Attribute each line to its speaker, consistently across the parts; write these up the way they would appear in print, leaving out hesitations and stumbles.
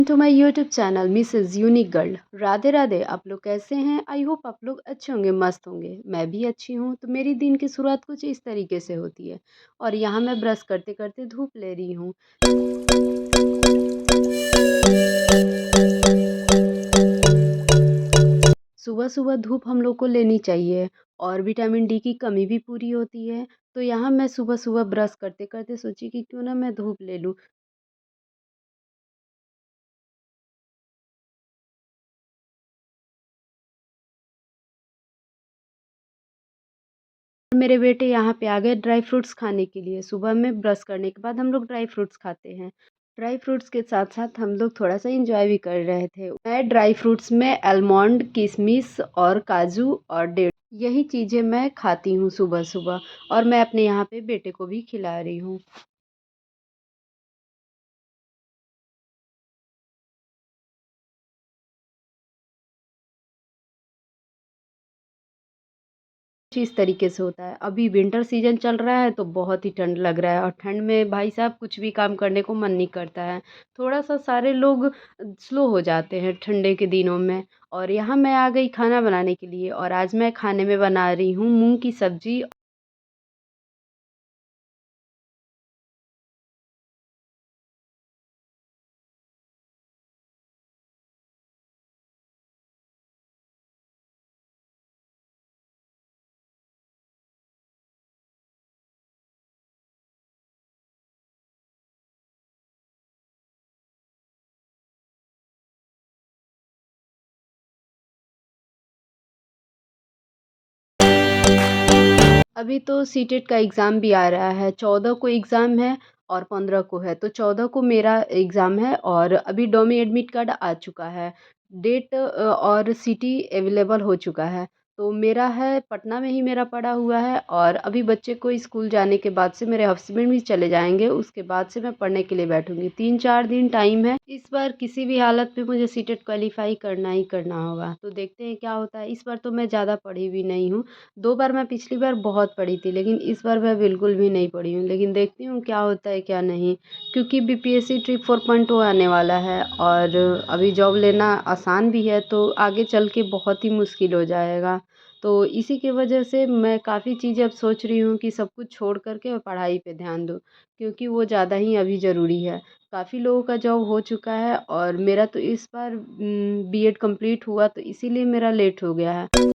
Speaker 1: To my YouTube channel Mrs Unique Girl. Radhe Radhe. आप लोग कैसे हैं? आई होप आप लोग अच्छे होंगे, मस्त होंगे। मैं भी अच्छी हूँ। तो मेरी दिन की शुरुआत कुछ इस तरीके से होती है और यहाँ मैं ब्रश करते करते धूप ले रही हूँ। सुबह सुबह धूप हम लोग को लेनी चाहिए और विटामिन डी की कमी भी पूरी होती है। तो यहाँ मैं सुबह सुबह ब्रश करते करते सोची कि क्यों ना मैं धूप ले लूँ। मेरे बेटे यहाँ पे आ गए ड्राई फ्रूट्स खाने के लिए। सुबह में ब्रश करने के बाद हम लोग ड्राई फ्रूट्स खाते हैं। ड्राई फ्रूट्स के साथ-साथ हम लोग थोड़ा-सा एन्जॉय भी कर रहे थे। मैं ड्राई फ्रूट्स में आलमंड, किशमिश और काजू और डेट्स यही चीज़ें मैं खाती हूँ सुबह-सुबह और मैं अपने यहाँ पे बेटे को भी खिला रही हूँ। इस तरीके से होता है। अभी विंटर सीज़न चल रहा है तो बहुत ही ठंड लग रहा है और ठंड में भाई साहब कुछ भी काम करने को मन नहीं करता है। थोड़ा-सा सारे लोग स्लो हो जाते हैं ठंडे के दिनों में। और यहाँ मैं आ गई खाना बनाने के लिए और आज मैं खाने में बना रही हूँ मूँग की सब्ज़ी। अभी तो सीटेट का एग्ज़ाम भी आ रहा है। 14 को एग्ज़ाम है और 15 को है। तो 14 को मेरा एग्ज़ाम है और अभी डोमी एडमिट कार्ड आ चुका है। डेट और सिटी अवेलेबल हो चुका है। तो मेरा है पटना में ही मेरा पड़ा हुआ है और अभी बच्चे को स्कूल जाने के बाद से मेरे हस्बैंड भी चले जाएँगे, उसके बाद से मैं पढ़ने के लिए बैठूँगी। 3-4 दिन टाइम है। इस बार किसी भी हालत में मुझे सीटेट क्वालीफ़ाई करना ही करना होगा। तो देखते हैं क्या होता है। इस बार तो मैं ज़्यादा पढ़ी भी नहीं हूँ। 2 बार मैं पिछली बार बहुत पढ़ी थी, लेकिन इस बार मैं बिल्कुल भी नहीं पढ़ी हूँ। लेकिन देखती हूँ क्या होता है क्या नहीं, क्योंकि बीपीएससी ट्रिक 4.0 आने वाला है और अभी जॉब लेना आसान भी है तो आगे चल के बहुत ही मुश्किल हो जाएगा। तो इसी की वजह से मैं काफ़ी चीज़ें अब सोच रही हूँ कि सब कुछ छोड़ कर के पढ़ाई पे ध्यान दूँ, क्योंकि वो ज़्यादा ही अभी ज़रूरी है। काफ़ी लोगों का जॉब हो चुका है और मेरा तो इस बार बीएड कंप्लीट हुआ तो इसीलिए मेरा लेट हो गया है।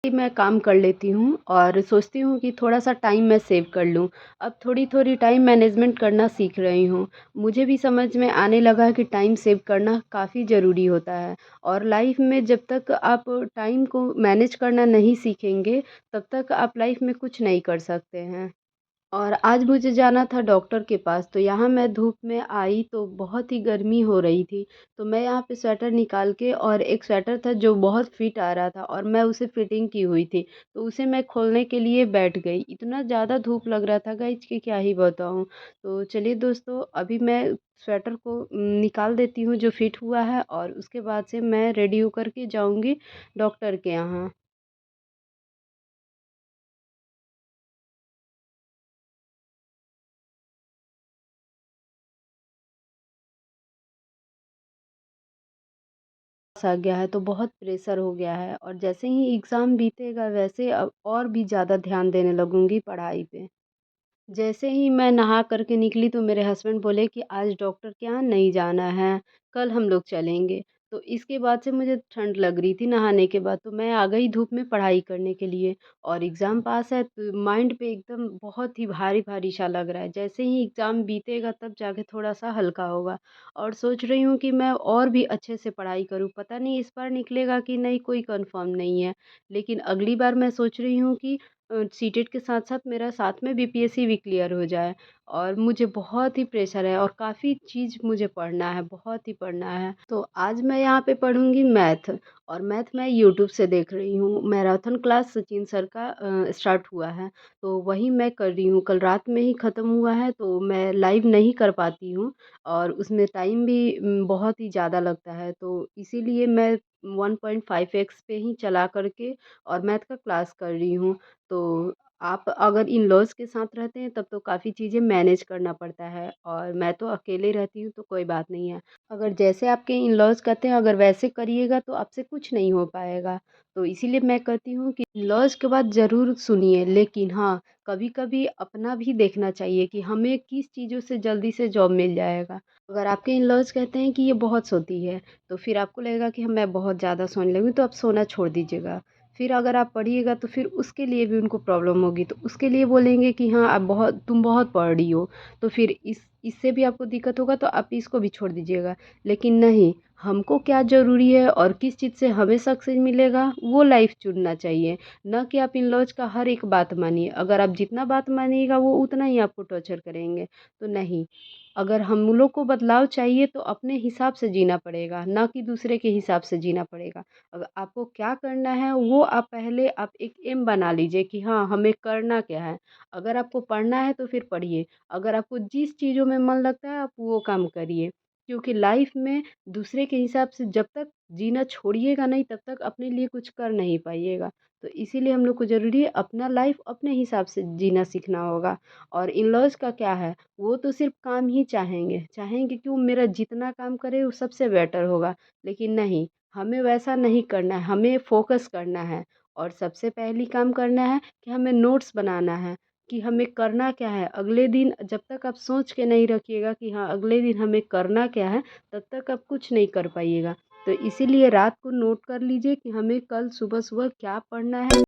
Speaker 1: मैं काम कर लेती हूँ और सोचती हूँ कि थोड़ा-सा टाइम मैं सेव कर लूँ। अब थोड़ी-थोड़ी टाइम मैनेजमेंट करना सीख रही हूँ। मुझे भी समझ में आने लगा कि टाइम सेव करना काफ़ी ज़रूरी होता है और लाइफ़ में जब तक आप टाइम को मैनेज करना नहीं सीखेंगे, तब तक आप लाइफ़ में कुछ नहीं कर सकते हैं। और आज मुझे जाना था डॉक्टर के पास, तो यहाँ मैं धूप में आई तो बहुत ही गर्मी हो रही थी। तो मैं यहाँ पे स्वेटर निकाल के और एक स्वेटर था जो बहुत फिट आ रहा था और मैं उसे फिटिंग की हुई थी, तो उसे मैं खोलने के लिए बैठ गई। इतना ज़्यादा धूप लग रहा था गाइज़ कि क्या ही बताऊँ। तो चलिए दोस्तों, अभी मैं स्वेटर को निकाल देती हूँ जो फिट हुआ है और उसके बाद से मैं रेडी होकर के जाऊँगी डॉक्टर के यहाँ। आ गया है तो बहुत प्रेशर हो गया है और जैसे ही एग्ज़ाम बीतेगा वैसे अब और भी ज़्यादा ध्यान देने लगूँगी पढ़ाई पे। जैसे ही मैं नहा कर के निकली तो मेरे हस्बैंड बोले कि आज डॉक्टर के यहाँ नहीं जाना है, कल हम लोग चलेंगे। तो इसके बाद से मुझे ठंड लग रही थी नहाने के बाद, तो मैं आ गई धूप में पढ़ाई करने के लिए और एग्ज़ाम पास है तो माइंड पे एकदम बहुत ही भारी-भारी सा लग रहा है। जैसे ही एग्ज़ाम बीतेगा तब जाके थोड़ा-सा हल्का होगा और सोच रही हूँ कि मैं और भी अच्छे से पढ़ाई करूँ। पता नहीं इस बार निकलेगा कि नहीं, कोई कन्फ़र्म नहीं है। लेकिन अगली बार मैं सोच रही हूँ कि सीटेट के साथ-साथ मेरा साथ में बीपीएससी भी क्लियर हो जाए और मुझे बहुत ही प्रेशर है और काफ़ी चीज़ मुझे पढ़ना है, बहुत ही पढ़ना है। तो आज मैं यहाँ पे पढ़ूँगी मैथ और मैथ मैं यूट्यूब से देख रही हूँ। मैराथन क्लास सचिन सर का स्टार्ट हुआ है, तो वही मैं कर रही हूँ। कल रात में ही ख़त्म हुआ है, तो मैं लाइव नहीं कर पाती हूँ और उसमें टाइम भी बहुत ही ज़्यादा लगता है, तो इसीलिए मैं 1.5x पे ही चला कर के और मैथ का क्लास कर रही हूँ। तो आप अगर इन-लॉज़ के साथ रहते हैं तब तो काफ़ी चीज़ें मैनेज करना पड़ता है, और मैं तो अकेले रहती हूँ तो कोई बात नहीं है। अगर जैसे आपके इन-लॉज़ कहते हैं अगर वैसे करिएगा तो आपसे कुछ नहीं हो पाएगा। तो इसीलिए मैं कहती हूँ कि इन-लॉज़ की बात ज़रूर सुनिए, लेकिन हाँ, कभी-कभी अपना भी देखना चाहिए कि हमें किस चीज़ों से जल्दी से जॉब मिल जाएगा। अगर आपके इन-लॉज़ कहते हैं कि ये बहुत सोती है, तो फिर आपको लगेगा कि मैं बहुत ज़्यादा सोने लगी हूँ, तो आप सोना छोड़ दीजिएगा। फिर अगर आप पढ़िएगा तो फिर उसके लिए भी उनको प्रॉब्लम होगी, तो उसके लिए बोलेंगे कि हाँ, आप बहुत तुम बहुत पढ़ रही हो, तो फिर इससे भी आपको दिक्कत होगा, तो आप इसको भी छोड़ दीजिएगा। लेकिन नहीं, हमको क्या ज़रूरी है और किस चीज़ से हमें सक्सेस मिलेगा, वो लाइफ़ चुनना चाहिए, ना कि आप इन-लॉज़ का हर एक बात मानिए। अगर आप जितना बात मानिएगा वो उतना ही आपको टॉर्चर करेंगे, तो नहीं। अगर हम लोग को बदलाव चाहिए तो अपने हिसाब से जीना पड़ेगा, ना कि दूसरे के हिसाब से जीना पड़ेगा। अगर आपको क्या करना है वो आप पहले आप एक एम बना लीजिए कि हाँ, हमें करना क्या है। अगर आपको पढ़ना है तो फिर पढ़िए, अगर आपको जिस चीज़ों में मन लगता है आप वो काम करिए। क्योंकि लाइफ़ में दूसरे के हिसाब से जब तक जीना छोड़िएगा नहीं तब तक अपने लिए कुछ कर नहीं पाइएगा। तो इसीलिए हम लोग को ज़रूरी है अपना लाइफ़ अपने हिसाब से जीना सीखना होगा। और इन-लॉज़ का क्या है, वो तो सिर्फ़ काम ही चाहेंगे कि वो मेरा जितना काम करे वो सबसे बेटर होगा। लेकिन नहीं, हमें वैसा नहीं करना है, हमें फ़ोकस करना है। और सबसे पहली काम करना है कि हमें नोट्स बनाना है कि हमें करना क्या है। अगले दिन जब तक आप सोच के नहीं रखिएगा कि हाँ, अगले दिन हमें करना क्या है, तब तक आप कुछ नहीं कर पाइएगा। तो इसीलिए रात को नोट कर लीजिए कि हमें कल सुबह-सुबह क्या पढ़ना है।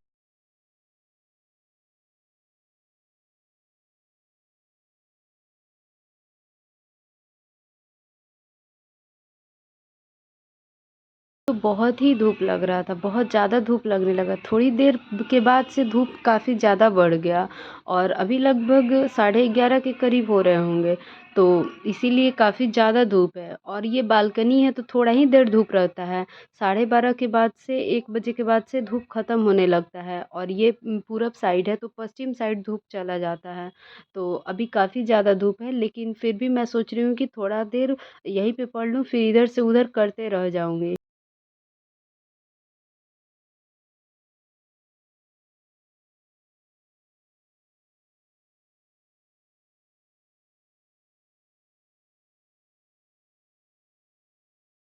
Speaker 1: तो बहुत ही धूप लग रहा था, बहुत ज़्यादा धूप लगने लगा। थोड़ी देर के बाद से धूप काफ़ी ज़्यादा बढ़ गया और अभी लगभग 11:30 के करीब हो रहे होंगे। तो इसीलिए काफ़ी ज़्यादा धूप है, और ये बालकनी है तो थोड़ा ही देर धूप रहता है। 12:30 के बाद से 1 बजे के बाद से धूप ख़त्म होने लगता है, और ये पूरब साइड है तो पश्चिम साइड धूप चला जाता है। तो अभी काफ़ी ज़्यादा धूप है, लेकिन फिर भी मैं सोच रही हूँ कि थोड़ा देर यहीं पे पढ़ लूँ, फिर इधर से उधर करते रह जाऊँगी।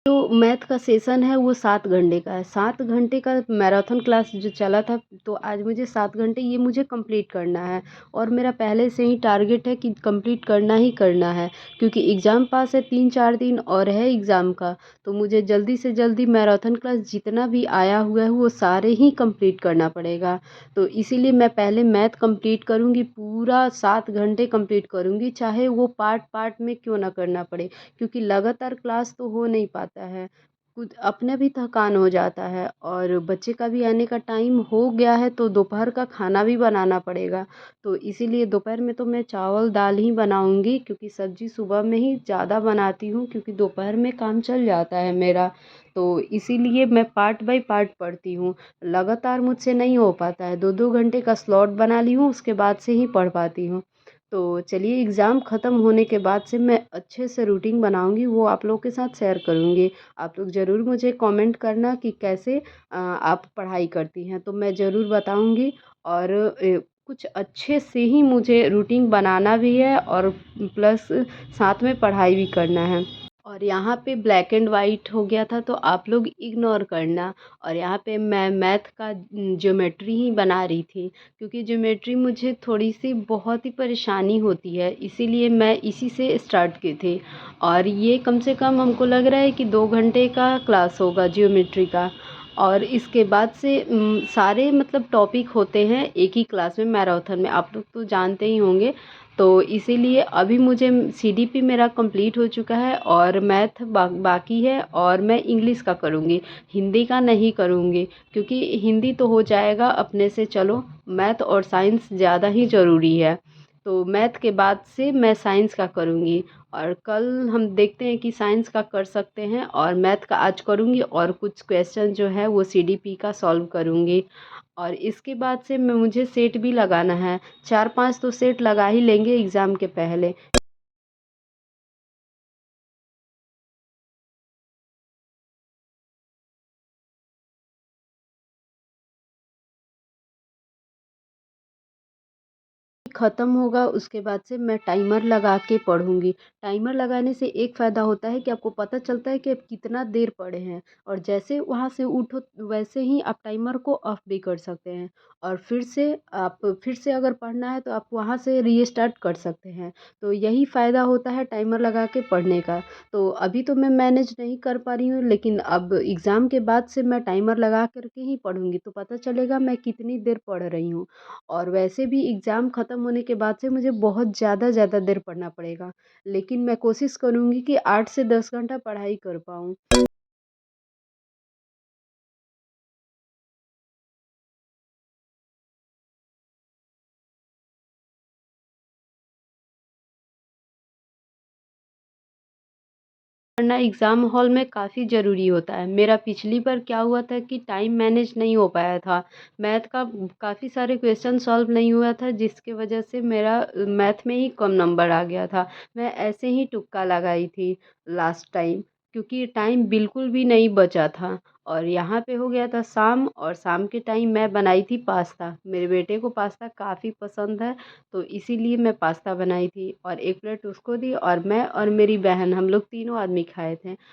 Speaker 1: जो मैथ का सेशन है वो 7 घंटे का है। 7 घंटे का मैराथन क्लास जो चला था, तो आज मुझे 7 घंटे ये मुझे कंप्लीट करना है, और मेरा पहले से ही टारगेट है कि कंप्लीट करना ही करना है, क्योंकि एग्ज़ाम पास है, 3-4 दिन और है एग्ज़ाम का। तो मुझे जल्दी से जल्दी मैराथन क्लास जितना भी आया हुआ है वो सारे ही कंप्लीट करना पड़ेगा। तो इसीलिए मैं पहले मैथ कंप्लीट करूँगी, पूरा 7 घंटे कंप्लीट करूँगी, चाहे वो पार्ट-पार्ट में क्यों ना करना पड़े। क्योंकि लगातार क्लास तो हो नहीं पाता है। खुद अपना भी थकान हो जाता है, और बच्चे का भी आने का टाइम हो गया है, तो दोपहर का खाना भी बनाना पड़ेगा। तो इसीलिए दोपहर में तो मैं चावल दाल ही बनाऊँगी, क्योंकि सब्ज़ी सुबह में ही ज़्यादा बनाती हूँ, क्योंकि दोपहर में काम चल जाता है मेरा। तो इसीलिए मैं पार्ट बाय पार्ट पढ़ती हूँ। लगातार मुझसे नहीं हो पाता है, 2-2 घंटे का स्लॉट बना ली हूँ, उसके बाद से ही पढ़ पाती हूँ। तो चलिए, एग्ज़ाम ख़त्म होने के बाद से मैं अच्छे से रूटीन बनाऊँगी, वो आप लोग के साथ शेयर करूँगी। आप लोग ज़रूर मुझे कमेंट करना कि कैसे आप पढ़ाई करती हैं, तो मैं ज़रूर बताऊँगी। और कुछ अच्छे से ही मुझे रूटीन बनाना भी है, और प्लस साथ में पढ़ाई भी करना है। और यहाँ पे ब्लैक एंड वाइट हो गया था, तो आप लोग इग्नोर करना। और यहाँ पे मैं मैथ का ज्योमेट्री ही बना रही थी, क्योंकि ज्योमेट्री मुझे थोड़ी सी बहुत ही परेशानी होती है, इसीलिए मैं इसी से स्टार्ट की थी। और ये कम से कम हमको लग रहा है कि 2 घंटे का क्लास होगा ज्योमेट्री का। और इसके बाद से सारे मतलब टॉपिक होते हैं एक ही क्लास में, मैराथन में, आप लोग तो जानते ही होंगे। तो इसीलिए अभी मुझे सीडीपी मेरा कंप्लीट हो चुका है, और मैथ बाकी है, और मैं इंग्लिश का करूँगी, हिंदी का नहीं करूँगी, क्योंकि हिंदी तो हो जाएगा अपने से। चलो, मैथ और साइंस ज़्यादा ही ज़रूरी है, तो मैथ के बाद से मैं साइंस का करूँगी। और कल हम देखते हैं कि साइंस का कर सकते हैं और मैथ का आज करूँगी और कुछ क्वेश्चन जो है वो सीडीपी का सॉल्व करूँगी। और इसके बाद से मैं मुझे सेट भी लगाना है, 4-5 तो सेट लगा ही लेंगे एग्ज़ाम के पहले। ख़त्म होगा उसके बाद से मैं टाइमर लगा के पढ़ूँगी। टाइमर लगाने से एक फ़ायदा होता है कि आपको पता चलता है कि आप कितना देर पढ़े हैं और जैसे वहाँ से उठो वैसे ही आप टाइमर को ऑफ भी कर सकते हैं और फिर से अगर पढ़ना है तो आप वहाँ से रीस्टार्ट कर सकते हैं। तो यही फ़ायदा होता है टाइमर लगा के पढ़ने का। तो अभी तो मैं मैनेज नहीं कर पा रही हूँ लेकिन अब एग्ज़ाम के बाद से मैं टाइमर लगा कर के ही पढ़ूँगी तो पता चलेगा मैं कितनी देर पढ़ रही हूँ। और वैसे भी एग्ज़ाम ख़त्म होने के बाद से मुझे बहुत ज़्यादा देर पढ़ना पड़ेगा। लेकिन मैं कोशिश करूँगी कि 8 से 10 घंटा पढ़ाई कर पाऊँ। पढ़ना एग्ज़ाम हॉल में काफ़ी ज़रूरी होता है। मेरा पिछली बार क्या हुआ था कि टाइम मैनेज नहीं हो पाया था। मैथ का काफ़ी सारे क्वेश्चन सॉल्व नहीं हुआ था जिसकी वजह से मेरा मैथ में ही कम नंबर आ गया था। मैं ऐसे ही तुक्का लगाई थी लास्ट टाइम क्योंकि टाइम बिल्कुल भी नहीं बचा था और यहाँ पे हो गया था शाम और शाम के टाइम मैं बनाई थी पास्ता। मेरे बेटे को पास्ता काफ़ी पसंद है तो इसीलिए मैं पास्ता बनाई थी और 1 प्लेट उसको दी और मैं और मेरी बहन हम लोग तीनों आदमी खाए थे।